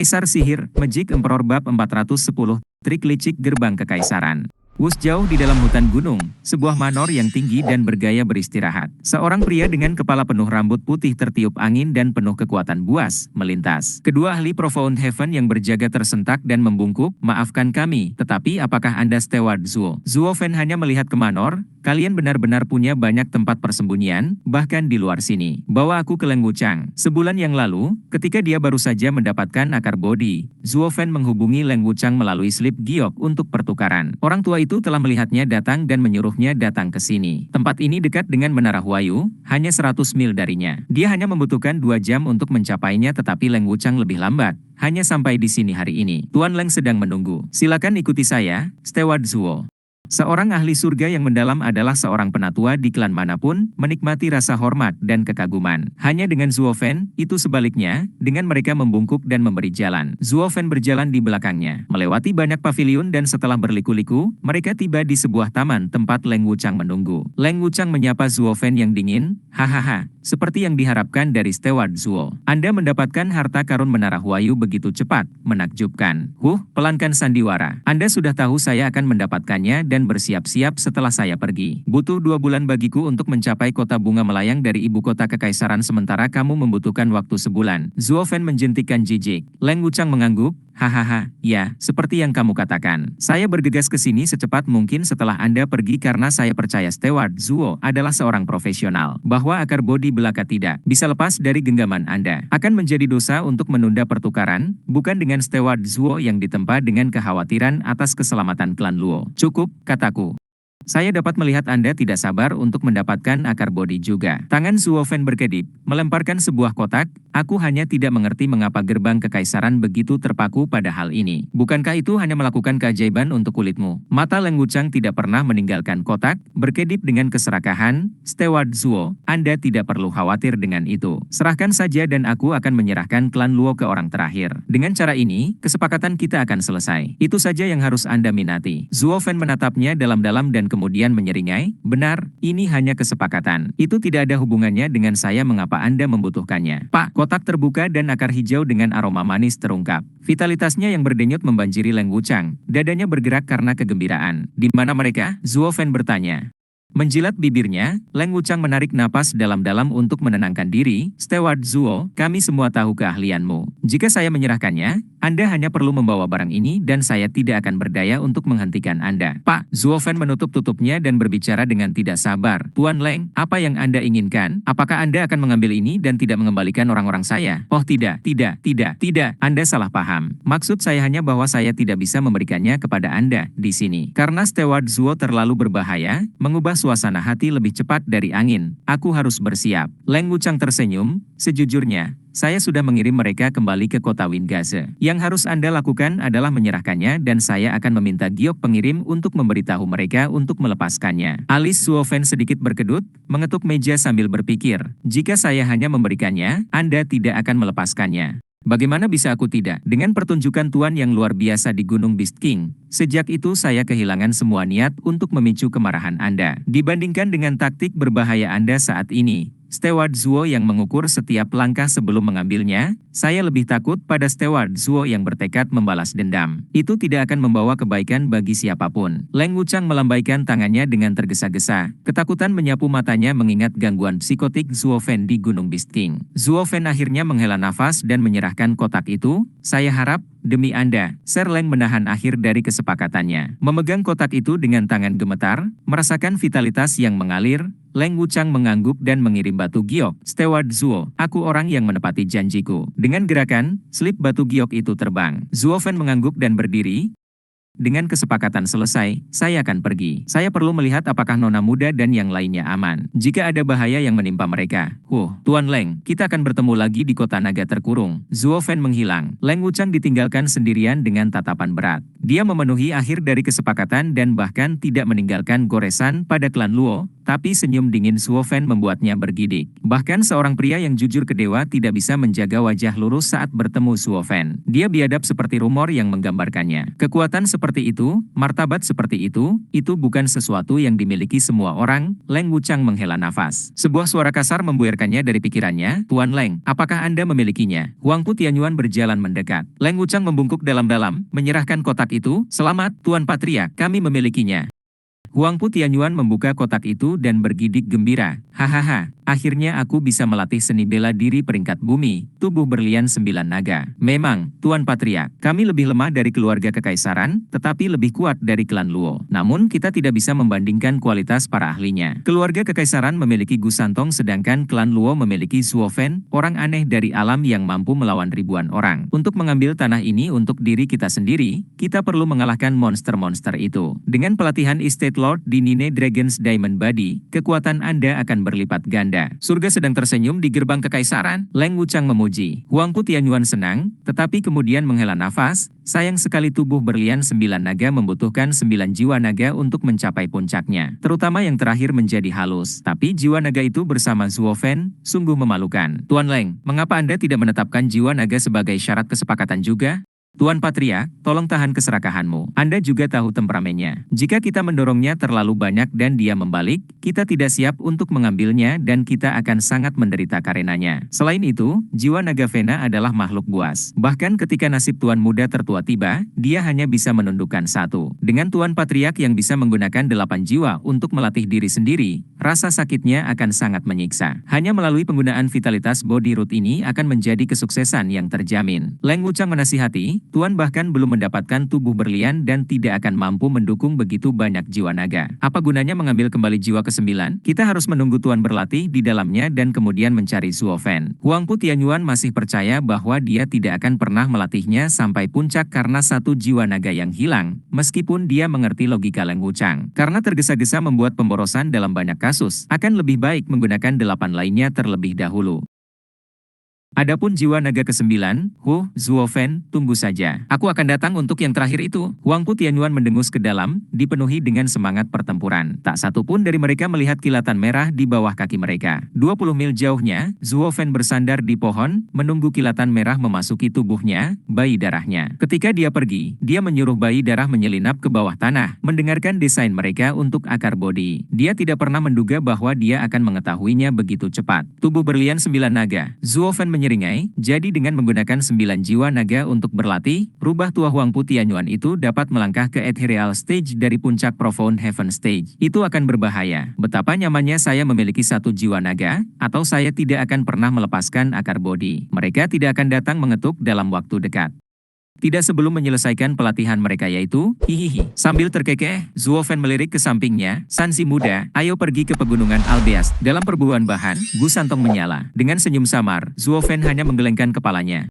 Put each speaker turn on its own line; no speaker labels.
Kaisar Sihir, Magic Emperor Bab 410, Trik Licik Gerbang Kekaisaran. Wus jauh di dalam hutan gunung, sebuah manor yang tinggi dan bergaya beristirahat. Seorang pria dengan kepala penuh rambut putih tertiup angin dan penuh kekuatan buas, melintas. Kedua ahli Profound Heaven yang berjaga tersentak dan membungkuk, "Maafkan kami, tetapi apakah Anda Steward Zuo?" Zuo Fen hanya melihat ke manor. "Kalian benar-benar punya banyak tempat persembunyian, bahkan di luar sini. Bawa aku ke Leng Wuchang." Sebulan yang lalu, ketika dia baru saja mendapatkan akar bodi, Zuo Fen menghubungi Leng Wuchang melalui slip giok untuk pertukaran. Orang tua itu telah melihatnya datang dan menyuruhnya datang ke sini. Tempat ini dekat dengan Menara Huayu, hanya 100 mil darinya. Dia hanya membutuhkan 2 jam untuk mencapainya, tetapi Leng Wuchang lebih lambat. Hanya sampai di sini hari ini. Tuan Leng sedang menunggu. "Silakan ikuti saya, Steward Zuo." Seorang ahli surga yang mendalam adalah seorang penatua di klan manapun, menikmati rasa hormat dan kekaguman. Hanya dengan Zuo Fen, itu sebaliknya, dengan mereka membungkuk dan memberi jalan. Zuo Fen berjalan di belakangnya, melewati banyak paviliun dan setelah berliku-liku, mereka tiba di sebuah taman tempat Leng Wuchang menunggu. Leng Wuchang menyapa Zuo Fen yang dingin, "Hahaha, seperti yang diharapkan dari Steward Zuo. Anda mendapatkan harta karun Menara Huayu begitu cepat, menakjubkan." Pelankan sandiwara. "Anda sudah tahu saya akan mendapatkannya dan bersiap-siap setelah saya pergi. Butuh 2 bulan bagiku untuk mencapai kota bunga melayang dari ibu kota kekaisaran sementara kamu membutuhkan waktu sebulan." Zuo Fen menjentikkan jijik. Leng Wuchang mengangguk, "Hahaha, ya, seperti yang kamu katakan. Saya bergegas ke sini secepat mungkin setelah Anda pergi karena saya percaya Steward Zuo adalah seorang profesional. Bahwa akar bodi belaka tidak bisa lepas dari genggaman Anda. Akan menjadi dosa untuk menunda pertukaran, bukan dengan Steward Zuo yang ditempa dengan kekhawatiran atas keselamatan klan Luo. Cukup, kataku. Saya dapat melihat Anda tidak sabar untuk mendapatkan akar bodi juga." Tangan Zuo Fen berkedip, melemparkan sebuah kotak. "Aku hanya tidak mengerti mengapa gerbang kekaisaran begitu terpaku pada hal ini. Bukankah itu hanya melakukan keajaiban untuk kulitmu?" Mata Leng Wuchang tidak pernah meninggalkan kotak, berkedip dengan keserakahan. "Steward Zuo, Anda tidak perlu khawatir dengan itu. Serahkan saja dan aku akan menyerahkan klan Luo ke orang terakhir. Dengan cara ini, kesepakatan kita akan selesai. Itu saja yang harus Anda minati." Zuo Fen menatapnya dalam-dalam dan kemudian menyeringai, "Benar, ini hanya kesepakatan. Itu tidak ada hubungannya dengan saya mengapa Anda membutuhkannya." "Pak." Kotak terbuka dan akar hijau dengan aroma manis terungkap. Vitalitasnya yang berdenyut membanjiri Leng Wuchang. Dadanya bergerak karena kegembiraan. "Di mana mereka?" Zuo Fen bertanya. Menjilat bibirnya, Leng Wuchang menarik napas dalam-dalam untuk menenangkan diri. "Steward Zuo, kami semua tahu keahlianmu. Jika saya menyerahkannya, Anda hanya perlu membawa barang ini dan saya tidak akan berdaya untuk menghentikan Anda." "Pak." Zuo Fen menutup-tutupnya dan berbicara dengan tidak sabar. "Tuan Leng, apa yang Anda inginkan? Apakah Anda akan mengambil ini dan tidak mengembalikan orang-orang saya?" "Oh tidak, tidak. Anda salah paham. Maksud saya hanya bahwa saya tidak bisa memberikannya kepada Anda di sini. Karena Steward Zuo terlalu berbahaya, mengubah suasana hati lebih cepat dari angin. Aku harus bersiap." Leng Wuchang tersenyum, "Sejujurnya, saya sudah mengirim mereka kembali ke kota Wingaze. Yang harus Anda lakukan adalah menyerahkannya dan saya akan meminta giok pengirim untuk memberitahu mereka untuk melepaskannya." Alis Zuo Fen sedikit berkedut, mengetuk meja sambil berpikir, "Jika saya hanya memberikannya, Anda tidak akan melepaskannya. Bagaimana bisa aku tidak? Dengan pertunjukan Tuan yang luar biasa di Gunung Beast King, sejak itu saya kehilangan semua niat untuk memicu kemarahan Anda. Dibandingkan dengan taktik berbahaya Anda saat ini, Steward Zuo yang mengukur setiap langkah sebelum mengambilnya, saya lebih takut pada Steward Zuo yang bertekad membalas dendam. Itu tidak akan membawa kebaikan bagi siapapun." Leng Wuchang melambaikan tangannya dengan tergesa-gesa. Ketakutan menyapu matanya mengingat gangguan psikotik Zuo Fen di Gunung Beast King. Zuo Fen akhirnya menghela nafas dan menyerahkan kotak itu. "Saya harap, demi Anda." Sir Leng menahan akhir dari kesepakatannya. Memegang kotak itu dengan tangan gemetar, merasakan vitalitas yang mengalir. Leng Wuchang mengangguk dan mengirim batu giok. "Steward Zuo, aku orang yang menepati janjiku." Dengan gerakan, slip batu giok itu terbang. Zuo Fen mengangguk dan berdiri. "Dengan kesepakatan selesai, saya akan pergi. Saya perlu melihat apakah nona muda dan yang lainnya aman. Jika ada bahaya yang menimpa mereka." Tuan Leng, kita akan bertemu lagi di kota naga terkurung." Zuo Fen menghilang. Leng Wuchang ditinggalkan sendirian dengan tatapan berat. Dia memenuhi akhir dari kesepakatan dan bahkan tidak meninggalkan goresan pada klan Luo, tapi senyum dingin Zuo Fen membuatnya bergidik. Bahkan seorang pria yang jujur ke dewa tidak bisa menjaga wajah lurus saat bertemu Zuo Fen. Dia biadab seperti rumor yang menggambarkannya. Kekuatan seperti itu, martabat seperti itu bukan sesuatu yang dimiliki semua orang. Leng Wuchang menghela nafas. Sebuah suara kasar membuyarkannya dari pikirannya, Tuan Leng, apakah Anda memilikinya? Huangpu Tianyuan berjalan mendekat. Leng Wuchang membungkuk dalam-dalam, menyerahkan kotak itu, selamat, Tuan Patriark, kami memilikinya. Huangpu Tianyuan membuka kotak itu dan bergidik gembira. Hahaha, akhirnya aku bisa melatih seni bela diri peringkat bumi, tubuh berlian 9 naga. Memang, Tuan Patriark, kami lebih lemah dari keluarga kekaisaran, tetapi lebih kuat dari klan Luo. Namun kita tidak bisa membandingkan kualitas para ahlinya. Keluarga kekaisaran memiliki Gu Santong sedangkan klan Luo memiliki Zuo Fen, orang aneh dari alam yang mampu melawan ribuan orang. Untuk mengambil tanah ini untuk diri kita sendiri, kita perlu mengalahkan monster-monster itu. Dengan pelatihan Estate Lord di Nine Dragon's Diamond Body, kekuatan Anda akan berlipat ganda. Surga sedang tersenyum di gerbang kekaisaran, Leng Wuchang memuji. Huangpu Tianyuan senang, tetapi kemudian menghela nafas. Sayang sekali tubuh berlian 9 naga membutuhkan 9 jiwa naga untuk mencapai puncaknya. Terutama yang terakhir menjadi halus. Tapi jiwa naga itu bersama Zuo Fen, sungguh memalukan. Tuan Leng, mengapa Anda tidak menetapkan jiwa naga sebagai syarat kesepakatan juga? Tuan Patriark, tolong tahan keserakahanmu. Anda juga tahu temperamennya. Jika kita mendorongnya terlalu banyak dan dia membalik, kita tidak siap untuk mengambilnya dan kita akan sangat menderita karenanya. Selain itu, jiwa naga Vena adalah makhluk buas. Bahkan ketika nasib Tuan Muda tertua tiba, dia hanya bisa menundukkan satu. Dengan Tuan Patriark yang bisa menggunakan 8 jiwa untuk melatih diri sendiri, rasa sakitnya akan sangat menyiksa. Hanya melalui penggunaan vitalitas body root ini akan menjadi kesuksesan yang terjamin. Leng Wuchang menasihati, Tuan bahkan belum mendapatkan tubuh berlian dan tidak akan mampu mendukung begitu banyak jiwa naga. Apa gunanya mengambil kembali jiwa ke-9? Kita harus menunggu Tuan berlatih di dalamnya dan kemudian mencari Zuo Fen. Huangpu Tianyuan masih percaya bahwa dia tidak akan pernah melatihnya sampai puncak karena satu jiwa naga yang hilang, meskipun dia mengerti logika Leng Wuchang. Karena tergesa-gesa membuat pemborosan dalam banyak kasus, akan lebih baik menggunakan 8 lainnya terlebih dahulu. Adapun jiwa naga ke-9, Zuo Fen, tunggu saja. Aku akan datang untuk yang terakhir itu. Huangpu Tianyuan mendengus ke dalam, dipenuhi dengan semangat pertempuran. Tak satu pun dari mereka melihat kilatan merah di bawah kaki mereka. 20 mil jauhnya, Zuo Fen bersandar di pohon, menunggu kilatan merah memasuki tubuhnya, bayi darahnya. Ketika dia pergi, dia menyuruh bayi darah menyelinap ke bawah tanah, mendengarkan desain mereka untuk akar bodi. Dia tidak pernah menduga bahwa dia akan mengetahuinya begitu cepat. Tubuh berlian 9 naga. Zuo Fen menyeringai, jadi dengan menggunakan 9 jiwa naga untuk berlatih, rubah tua Huangpu Tianyuan itu dapat melangkah ke Ethereal Stage dari puncak Profound Heaven Stage. Itu akan berbahaya. Betapa nyamannya saya memiliki 1 jiwa naga, atau saya tidak akan pernah melepaskan akar bodi. Mereka tidak akan datang mengetuk dalam waktu dekat. Tidak sebelum menyelesaikan pelatihan mereka yaitu, hihihi. Sambil terkekeh, Zuo Fen melirik ke sampingnya, Sansi muda, ayo pergi ke pegunungan Albeas. Dalam perburuan bahan, Gu Santong menyala. Dengan senyum samar, Zuo Fen hanya menggelengkan kepalanya.